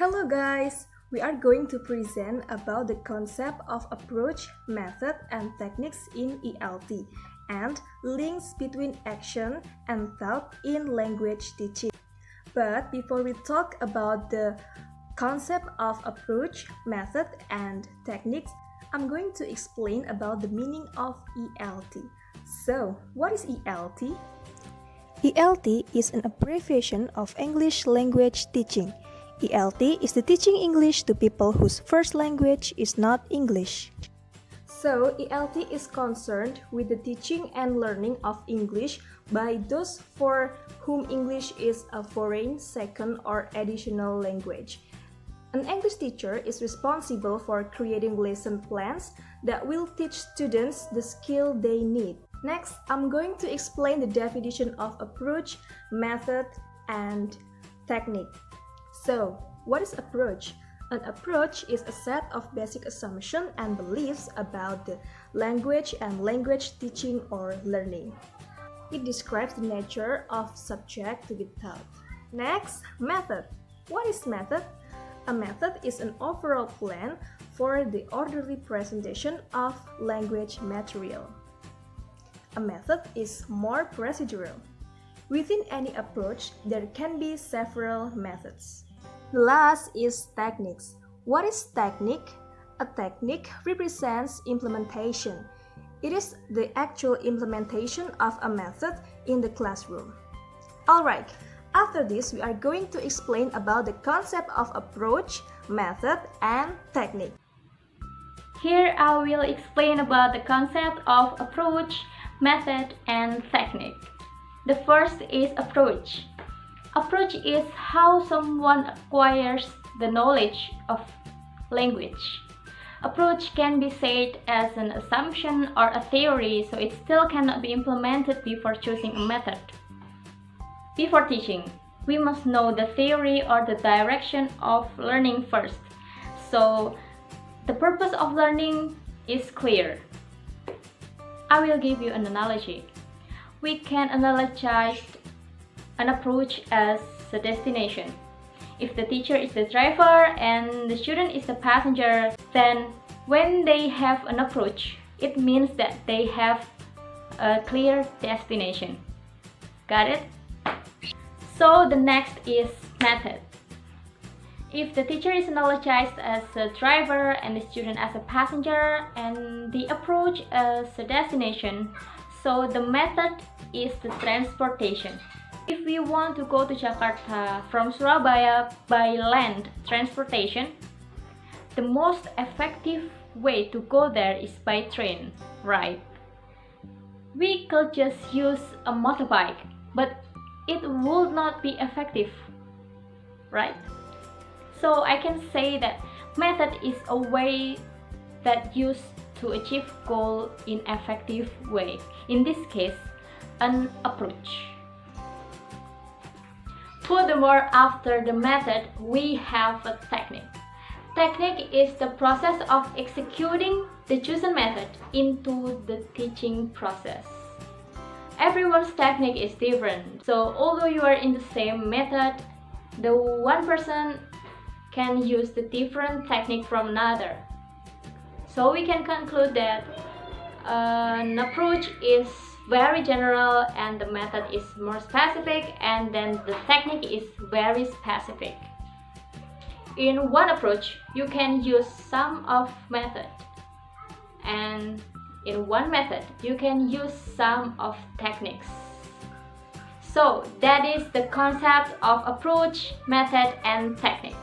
Hello guys! We are going to present about the concept of approach, method, and techniques in ELT and links between action and thought in language teaching. But before we talk about the concept of approach, method, and techniques, I'm going to explain about the meaning of ELT. So, what is ELT? ELT is an abbreviation of English language teaching. ELT is the teaching English to people whose first language is not English. So, ELT is concerned with the teaching and learning of English by those for whom English is a foreign, second, or additional language. An English teacher is responsible for creating lesson plans that will teach students the skill they need. Next, I'm going to explain the definition of approach, method, and technique. So, what is approach? An approach is a set of basic assumptions and beliefs about the language and language teaching or learning. It describes the nature of subject to be taught. Next, method. What is method? A method is an overall plan for the orderly presentation of language material. A method is more procedural. Within any approach, there can be several methods. The last is techniques. What is technique? A technique represents implementation. It is the actual implementation of a method in the classroom. Alright, after this we are going to explain about the concept of approach, method, and technique. Here I will explain about the concept of approach, method, and technique. The first is approach. Approach is how someone acquires the knowledge of language. Approach can be said as an assumption or a theory, so it still cannot be implemented before choosing a method. Before teaching, we must know the theory or the direction of learning first. So, the purpose of learning is clear. I will give you an analogy. We can analogize an approach as a destination. If the teacher is the driver and the student is the passenger, then when they have an approach, it means that they have a clear destination. Got it? So the next is method. If the teacher is analogized as a driver and the student as a passenger and the approach as a destination, so the method is the transportation. If we want to go to Jakarta from Surabaya by land transportation, the most effective way to go there is by train, right? We could just use a motorbike, but it would not be effective, right? So I can say that method is a way that used to achieve goal in effective way. In this case, an approach. Furthermore, after the method, we have a technique. Technique is the process of executing the chosen method into the teaching process. Everyone's technique is different, so although you are in the same method, the one person can use the different technique from another. So we can conclude that an approach is very general and the method is more specific, and then the technique is very specific. In one approach, you can use some of method, and in one method, you can use some of techniques. So that is the concept of approach, method, and technique.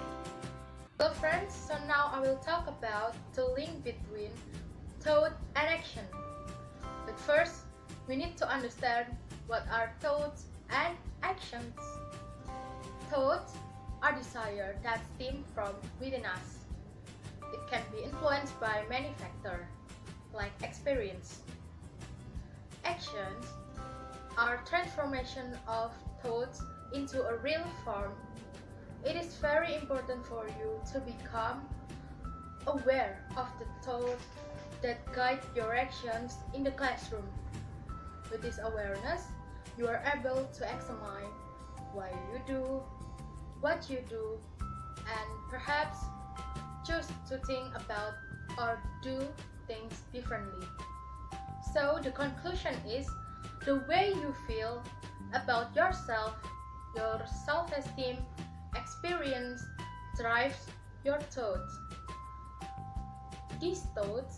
Hello friends, so now I will talk about the link between thought and action. But first, we need to understand what are thoughts and actions. Thoughts are desires that stem from within us. It can be influenced by many factors, like experience. Actions are transformation of thoughts into a real form. It is very important for you to become aware of the thoughts that guide your actions in the classroom. With this awareness, you are able to examine why you do, what you do, and perhaps choose to think about or do things differently. So the conclusion is the way you feel about yourself, your self-esteem, experience drives your thoughts. These thoughts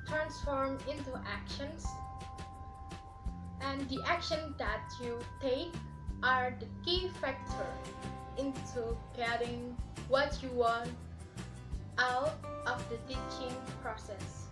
transform into actions, and the action that you take are the key factor into getting what you want out of the teaching process.